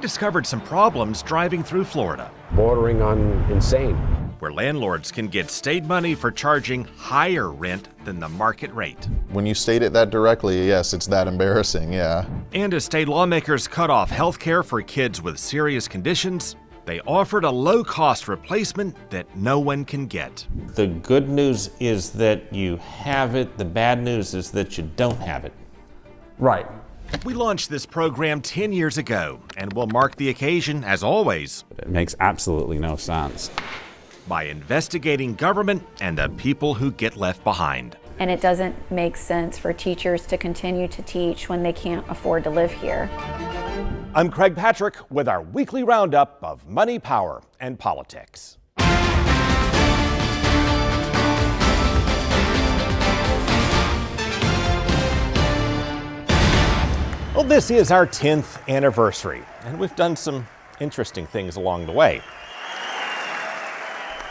we discovered some problems driving through Florida, bordering on insane, where landlords can get state money for charging higher rent than the market rate. When you state it that directly, yes, it's that embarrassing, yeah. And as state lawmakers cut off health care for kids with serious conditions, they offered a low-cost replacement that no one can get. The good news is that you have it. The bad news is that you don't have it. Right. We launched this program 10 years ago, and we'll mark the occasion, as always, It makes absolutely no sense. by investigating government and the people who get left behind. And it doesn't make sense for teachers to continue to teach when they can't afford to live here. I'm Craig Patrick with our weekly roundup of money, power, and politics. Well, this is our 10th anniversary, and we've done some interesting things along the way.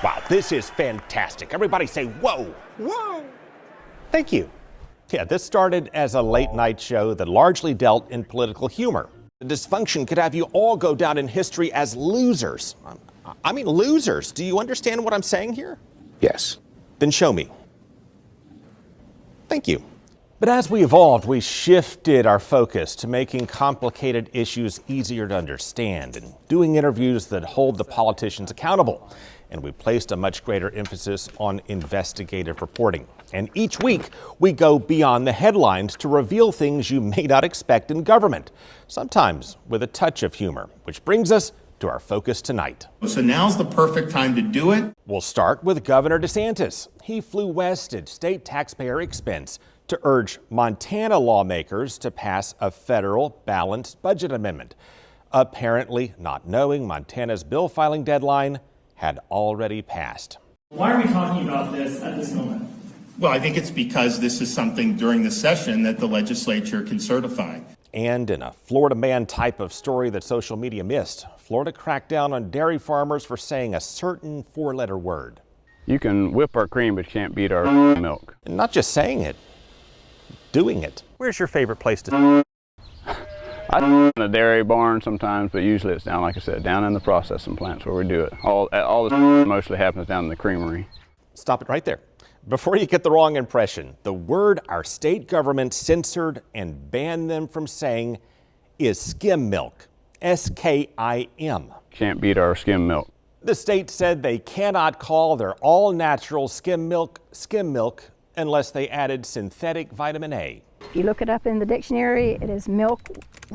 Wow, this is fantastic. Everybody say, whoa, whoa. Thank you. Yeah, this started as a late night show that largely dealt in political humor. The dysfunction could have you all go down in history as losers. I mean, losers. Do you understand what I'm saying here? yes. Then show me. Thank you. But as we evolved, we shifted our focus to making complicated issues easier to understand and doing interviews that hold the politicians accountable. And we placed a much greater emphasis on investigative reporting. And each week, we go beyond the headlines to reveal things you may not expect in government, sometimes with a touch of humor, which brings us to our focus tonight. So now's the perfect time to do it. We'll start with Governor DeSantis. He flew west at state taxpayer expense to urge Montana lawmakers to pass a federal balanced budget amendment, apparently not knowing Montana's bill filing deadline had already passed. Why are we talking about this at this moment? Well, I think it's because this is something during the session that the legislature can certify. And in a Florida man type of story that social media missed, Florida cracked down on dairy farmers for saying a certain four-letter word. You can whip our cream, but you can't beat our milk. And not just saying it, doing it. Where's your favorite place to? I in a dairy barn sometimes, but usually it's down, like I said, down in the processing plants where we do it. All this mostly happens down in the creamery. Stop it right there. Before you get the wrong impression, the word our state government censored and banned them from saying is skim milk. S-K-I-M. Can't beat our skim milk. The state said they cannot call their all-natural skim milk unless they added synthetic vitamin A. If you look it up in the dictionary, it is milk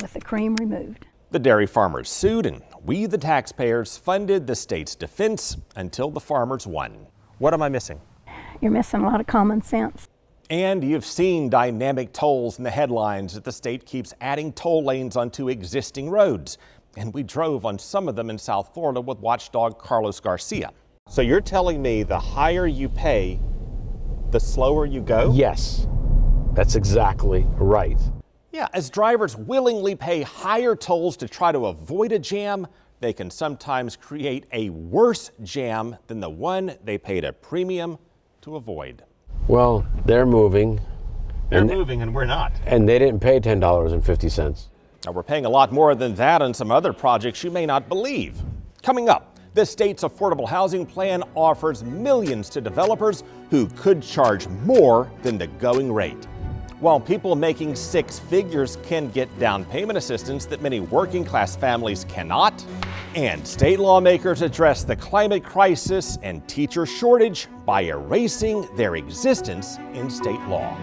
with the cream removed. The dairy farmers sued, and we, the taxpayers, funded the state's defense until the farmers won. What am I missing? You're missing a lot of common sense. And you've seen dynamic tolls in the headlines that the state keeps adding toll lanes onto existing roads. And we drove on some of them in South Florida with watchdog Carlos Garcia. So you're telling me the higher you pay, the slower you go? Yes, that's exactly right. Yeah, as drivers willingly pay higher tolls to try to avoid a jam, they can sometimes create a worse jam than the one they paid a premium to avoid. Well, they're moving. They're moving and we're not. And they didn't pay $10.50. Now, we're paying a lot more than that on some other projects you may not believe. Coming up, the state's affordable housing plan offers millions to developers who could charge more than the going rate. While people making six figures can get down payment assistance that many working class families cannot, and state lawmakers address the climate crisis and teacher shortage by erasing their existence in state law.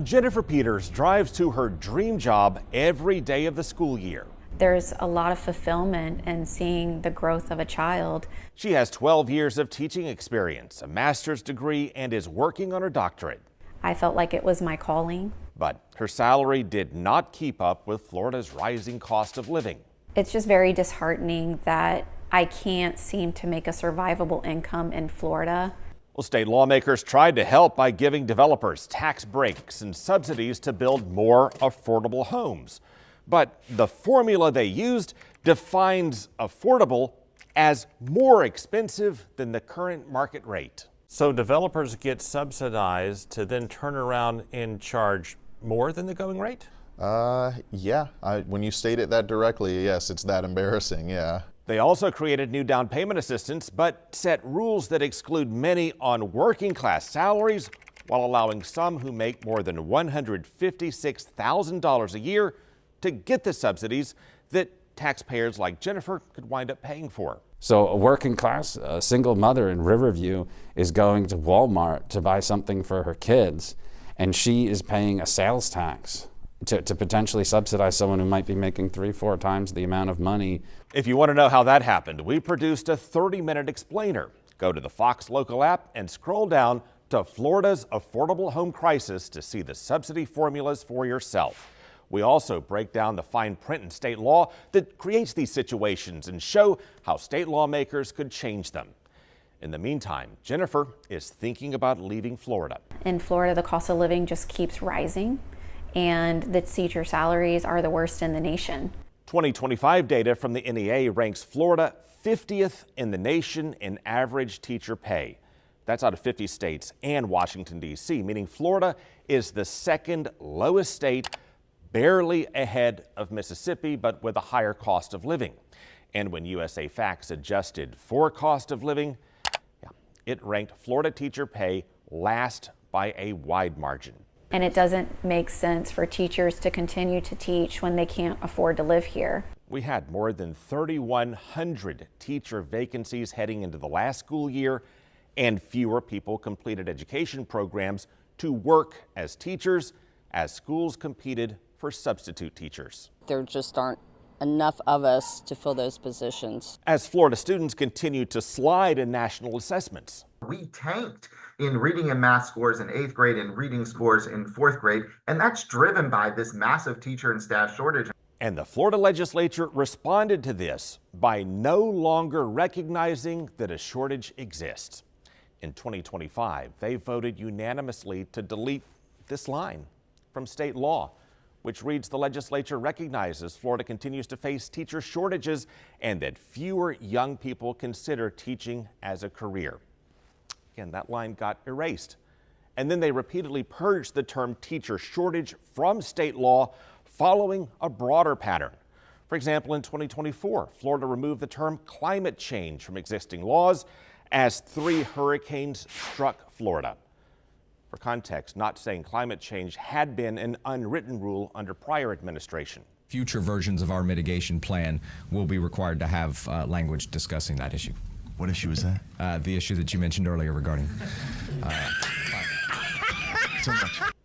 Jennifer Peters drives to her dream job every day of the school year. There's a lot of fulfillment in seeing the growth of a child. She has 12 years of teaching experience, a master's degree, and is working on her doctorate. I felt like it was my calling. But her salary did not keep up with Florida's rising cost of living. It's just very disheartening that I can't seem to make a survivable income in Florida. Well, state lawmakers tried to help by giving developers tax breaks and subsidies to build more affordable homes. But the formula they used defines affordable as more expensive than the current market rate. So developers get subsidized to then turn around and charge more than the going rate? Yeah, when you state it that directly, yes, it's that embarrassing, yeah. They also created new down payment assistance, but set rules that exclude many on working class salaries while allowing some who make more than $156,000 a year to get the subsidies that taxpayers like Jennifer could wind up paying for. So a working class, a single mother in Riverview is going to Walmart to buy something for her kids, and she is paying a sales tax to potentially subsidize someone who might be making 3-4 times the amount of money. If you want to know how that happened, we produced a 30-minute explainer. Go to the Fox Local app and scroll down to Florida's affordable home crisis to see the subsidy formulas for yourself. We also break down the fine print in state law that creates these situations and show how state lawmakers could change them. In the meantime, Jennifer is thinking about leaving Florida. In Florida, the cost of living just keeps rising, and the teacher salaries are the worst in the nation. 2025 data from the NEA ranks Florida 50th in the nation in average teacher pay. That's out of 50 states and Washington, D.C., meaning Florida is the second lowest state, barely ahead of Mississippi, but with a higher cost of living. And when USA Facts adjusted for cost of living, it ranked Florida teacher pay last by a wide margin. And it doesn't make sense for teachers to continue to teach when they can't afford to live here. We had more than 3,100 teacher vacancies heading into the last school year, and fewer people completed education programs to work as teachers as schools competed for substitute teachers. There just aren't enough of us to fill those positions. As Florida students continue to slide in national assessments. We tanked in reading and math scores in 8th grade and reading scores in 4th grade, and that's driven by this massive teacher and staff shortage. And the Florida legislature responded to this by no longer recognizing that a shortage exists. In 2025, they voted unanimously to delete this line from state law, which reads the legislature recognizes Florida continues to face teacher shortages and that fewer young people consider teaching as a career. Again, that line got erased. And then they repeatedly purged the term teacher shortage from state law following a broader pattern. For example, in 2024, Florida removed the term climate change from existing laws as 3 hurricanes struck Florida. For context, not saying climate change had been an unwritten rule under prior administration. Future versions of our mitigation plan will be required to have language discussing that issue. What issue is that? The issue that you mentioned earlier regarding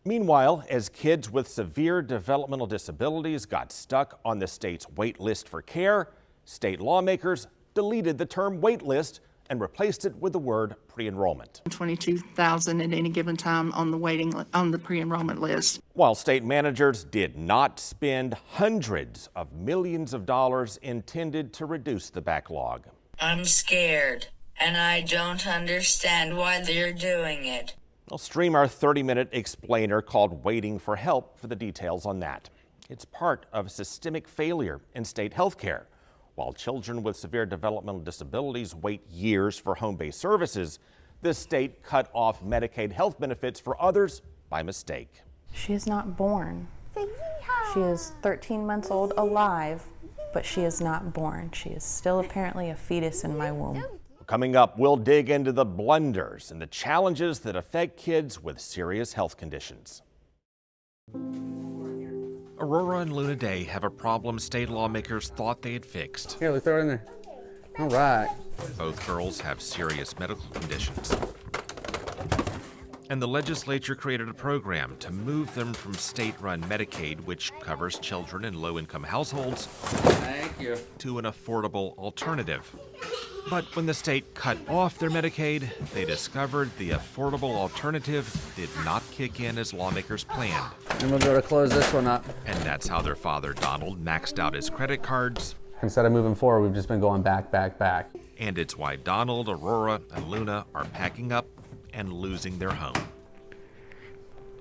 Meanwhile, as kids with severe developmental disabilities got stuck on the state's wait list for care, state lawmakers deleted the term wait list and replaced it with the word pre-enrollment. 22,000 at any given time on the pre-enrollment list. While state managers did not spend hundreds of millions of dollars intended to reduce the backlog. I'm scared, and I don't understand why they're doing it. I'll stream our 30-minute explainer called Waiting for Help for the details on that. It's part of a systemic failure in state health care. While children with severe developmental disabilities wait years for home-based services, the state cut off Medicaid health benefits for others by mistake. She is not born. She is 13 months old, alive, but she is not born. She is still apparently a fetus in my womb. Coming up, we'll dig into the blunders and the challenges that affect kids with serious health conditions. Aurora and Luna Day have a problem state lawmakers thought they had fixed. Here, let's throw it in there. All right. Both girls have serious medical conditions. And the legislature created a program to move them from state-run Medicaid, which covers children in low-income households, to an affordable alternative. But when the state cut off their Medicaid, they discovered the affordable alternative did not kick in as lawmakers planned. And we'll go to close this one up. And that's how their father, Donald, maxed out his credit cards. Instead of moving forward, we've just been going back, back, back. And it's why Donald, Aurora, and Luna are packing up and losing their home.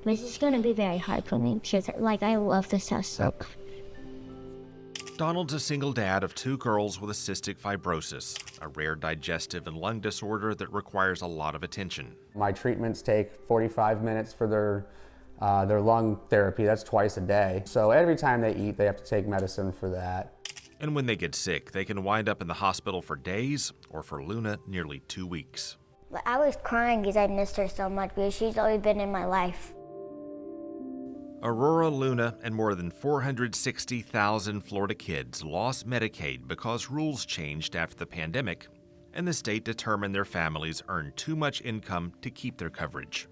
This is going to be very hard for me because, I love this house so much. Donald's a single dad of 2 girls with cystic fibrosis, a rare digestive and lung disorder that requires a lot of attention. My treatments take 45 minutes for their Their lung therapy, that's twice a day. So every time they eat, they have to take medicine for that. And when they get sick, they can wind up in the hospital for days, or for Luna, nearly 2 weeks. But I was crying because I missed her so much because she's always been in my life. Aurora, Luna, and more than 460,000 Florida kids lost Medicaid because rules changed after the pandemic, and the state determined their families earned too much income to keep their coverage.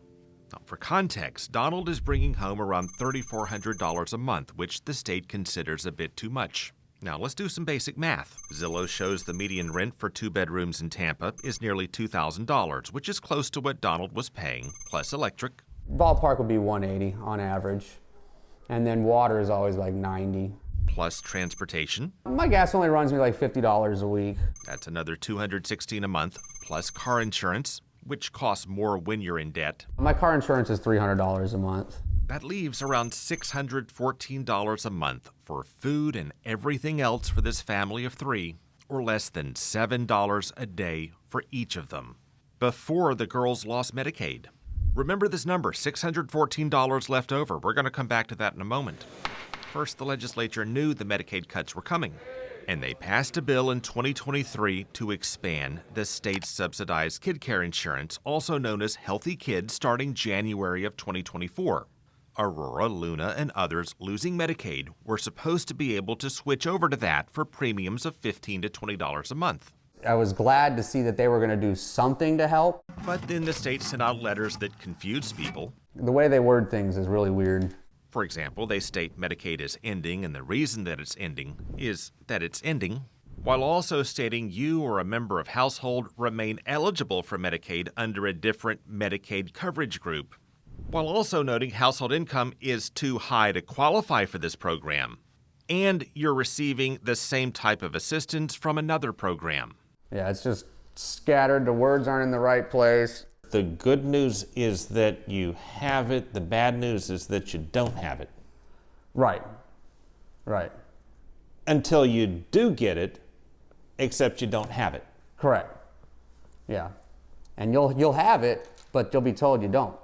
Now, for context, Donald is bringing home around $3,400 a month, which the state considers a bit too much. Now, let's do some basic math. Zillow shows the median rent for 2 bedrooms in Tampa is nearly $2,000, which is close to what Donald was paying, plus electric. Ballpark would be $180 on average. And then water is always like $90. Plus transportation. My gas only runs me like $50 a week. That's another $216 a month, plus car insurance, which costs more when you're in debt. My car insurance is $300 a month. That leaves around $614 a month for food and everything else for this family of 3, or less than $7 a day for each of them, before the girls lost Medicaid. Remember this number, $614 left over. We're going to come back to that in a moment. First, the legislature knew the Medicaid cuts were coming, and they passed a bill in 2023 to expand the state's subsidized kid care insurance, also known as Healthy Kids, starting January of 2024. Aurora, Luna, and others losing Medicaid were supposed to be able to switch over to that for premiums of $15 to $20 a month. I was glad to see that they were going to do something to help. But then the state sent out letters that confused people. The way they word things is really weird. For example, they state Medicaid is ending, and the reason that it's ending is that it's ending, while also stating you or a member of household remain eligible for Medicaid under a different Medicaid coverage group, while also noting household income is too high to qualify for this program, and you're receiving the same type of assistance from another program. Yeah, it's just scattered. The words aren't in the right place. The good news is that you have it. The bad news is that you don't have it. Right. Right. Until you do get it, except you don't have it. Correct. Yeah. And you'll have it, but you'll be told you don't.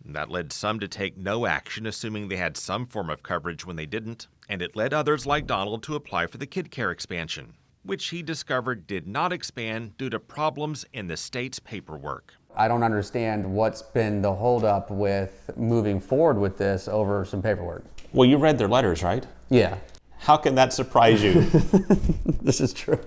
That led some to take no action, assuming they had some form of coverage when they didn't, and it led others like Donald to apply for the kid care expansion, which he discovered did not expand due to problems in the state's paperwork. I don't understand what's been the holdup with moving forward with this over some paperwork. Well, you read their letters, right? Yeah. How can that surprise you? This is true.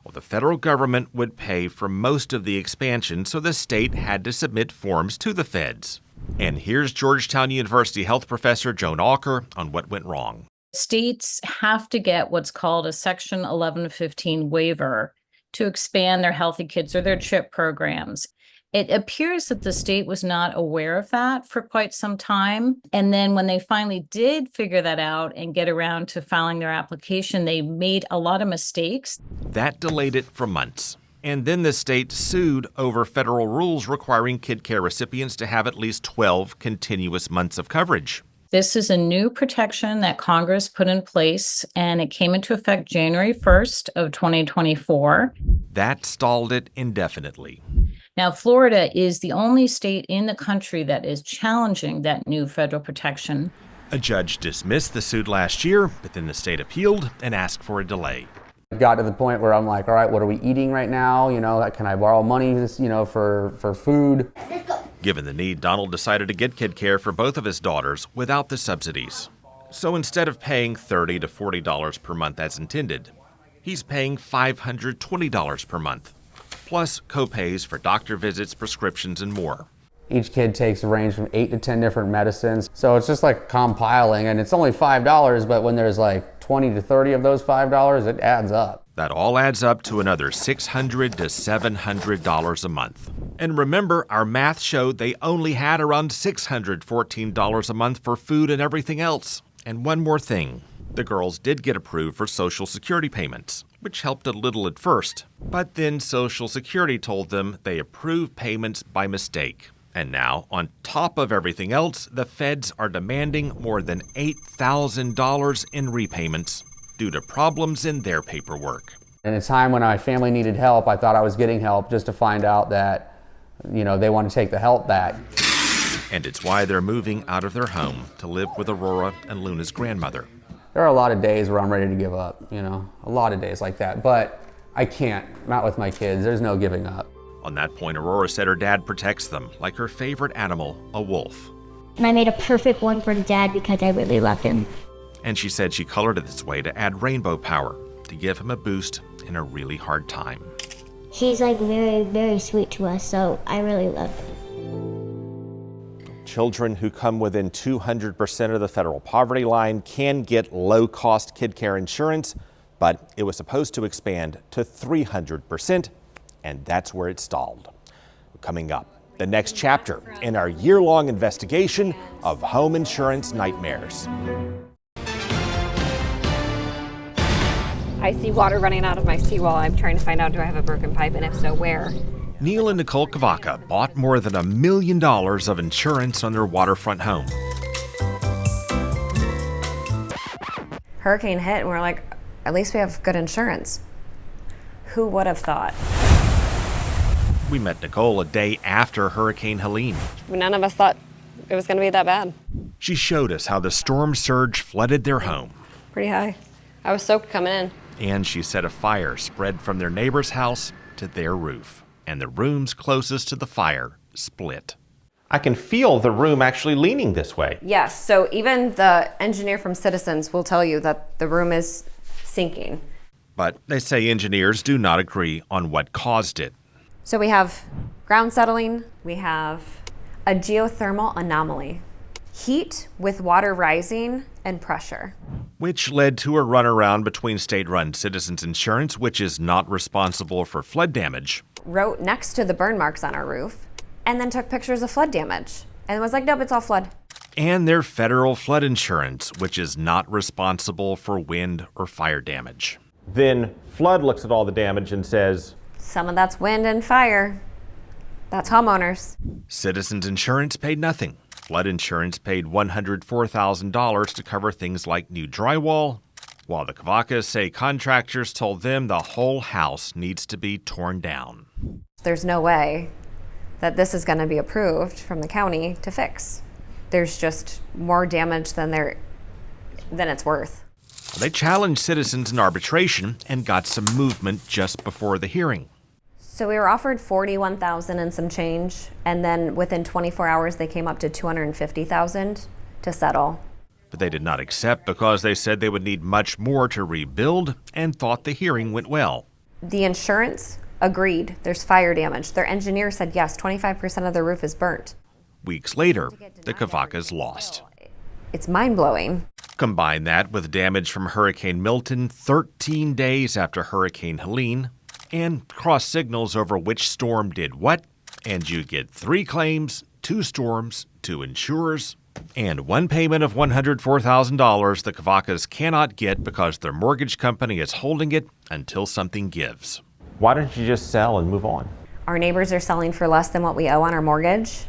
Well, the federal government would pay for most of the expansion, so the state had to submit forms to the feds. And here's Georgetown University health professor Joan Alker on what went wrong. States have to get what's called a Section 1115 waiver to expand their Healthy Kids or their CHIP programs. It appears that the state was not aware of that for quite some time. And then when they finally did figure that out and get around to filing their application, they made a lot of mistakes. That delayed it for months. And then the state sued over federal rules requiring kid care recipients to have at least 12 continuous months of coverage. This is a new protection that Congress put in place, and it came into effect January 1st of 2024. That stalled it indefinitely. Now, Florida is the only state in the country that is challenging that new federal protection. A judge dismissed the suit last year, but then the state appealed and asked for a delay. It got to the point where I'm like, all right, what are we eating right now? You know, can I borrow money, for food? Given the need, Donald decided to get kid care for both of his daughters without the subsidies. So instead of paying $30 to $40 per month as intended, he's paying $520 per month, plus co-pays for doctor visits, prescriptions, and more. Each kid takes a range from 8 to 10 different medicines. So it's just like compiling, and it's only $5, but when there's like 20 to 30 of those $5, it adds up. That all adds up to another $600 to $700 a month. And remember, our math showed they only had around $614 a month for food and everything else. And one more thing, the girls did get approved for Social Security payments, which helped a little at first. But then Social Security told them they approved payments by mistake. And now, on top of everything else, the feds are demanding more than $8,000 in repayments due to problems in their paperwork. In a time when my family needed help, I thought I was getting help, just to find out that, they want to take the help back. And it's why they're moving out of their home to live with Aurora and Luna's grandmother. There are a lot of days where I'm ready to give up, you know, a lot of days like that, but I can't, not with my kids. There's no giving up. On that point, Aurora said her dad protects them like her favorite animal, a wolf. And I made a perfect one for Dad because I really love him. And she said she colored it this way to add rainbow power, to give him a boost in a really hard time. He's like very, very sweet to us, so I really love him. Children who come within 200% of the federal poverty line can get low-cost kid care insurance, but it was supposed to expand to 300%, and that's where it stalled. Coming up, the next chapter in our year-long investigation of home insurance nightmares. I see water running out of my seawall. I'm trying to find out, do I have a broken pipe, and if so, where? Neil and Nicole Gov't bought more than $1 million of insurance on their waterfront home. Hurricane hit, and we're like, at least we have good insurance. Who would have thought? We met Nicole a day after Hurricane Helene. None of us thought it was going to be that bad. She showed us how the storm surge flooded their home. Pretty high. I was soaked coming in. And she said a fire spread from their neighbor's house to their roof, and the rooms closest to the fire split. I can feel the room actually leaning this way. Yes, so even the engineer from Citizens will tell you that the room is sinking. But they say engineers do not agree on what caused it. So we have ground settling, we have a geothermal anomaly. Heat with water rising and pressure. Which led to a runaround between state-run Citizens Insurance, which is not responsible for flood damage, Wrote next to the burn marks on our roof, and then took pictures of flood damage. And was like, nope, it's all flood. and their federal flood insurance, which is not responsible for wind or fire damage. Then Flood looks at all the damage and says, some of that's wind and fire. That's homeowners. Citizens Insurance paid nothing. Flood insurance paid $104,000 to cover things like new drywall, while the Gov't say contractors told them the whole house needs to be torn down. There's no way that this is going to be approved from the county to fix. There's just more damage than it's worth. They challenged Citizens in arbitration and got some movement just before the hearing. So we were offered $41,000 and some change, and then within 24 hours they came up to $250,000 to settle. But they did not accept because they said they would need much more to rebuild and thought the hearing went well. The insurance agreed there's fire damage. Their engineer said yes, 25% of the roof is burnt. Weeks later, the Gov't lost. It's mind-blowing. Combine that with damage from Hurricane Milton 13 days after Hurricane Helene, and cross signals over which storm did what, and you get 3 claims, 2 storms, 2 insurers, and 1 payment of $104,000 the Gov't cannot get because their mortgage company is holding it until something gives. Why don't you just sell and move on? Our neighbors are selling for less than what we owe on our mortgage,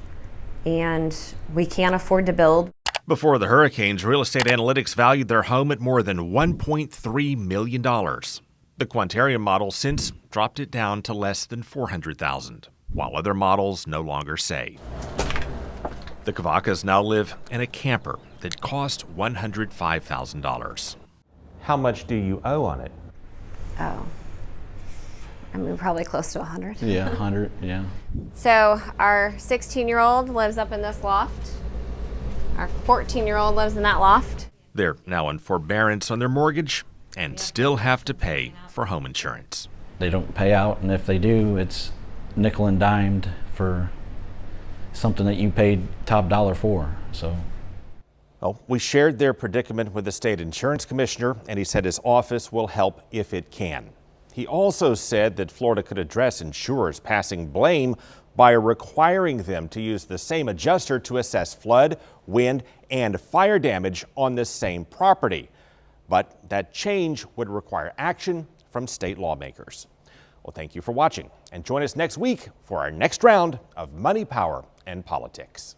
and we can't afford to build. Before the hurricanes, Real Estate Analytics valued their home at more than $1.3 million. The Quantarium model since dropped it down to less than $400,000, while other models no longer say. The Gov't now live in a camper that cost $105,000. How much do you owe on it? Oh, I mean, probably close to 100. Yeah, 100, yeah. So our 16-year-old lives up in this loft. Our 14-year-old lives in that loft. They're now in forbearance on their mortgage and still have to pay for home insurance. They don't pay out, and if they do, it's nickel and dimed for something that you paid top dollar for. So, well, we shared their predicament with the state insurance commissioner, and he said his office will help if it can. He also said that Florida could address insurers passing blame by requiring them to use the same adjuster to assess flood, wind, and fire damage on the same property. But that change would require action from state lawmakers. Well, thank you for watching, and join us next week for our next round of Money, Power, and Politics.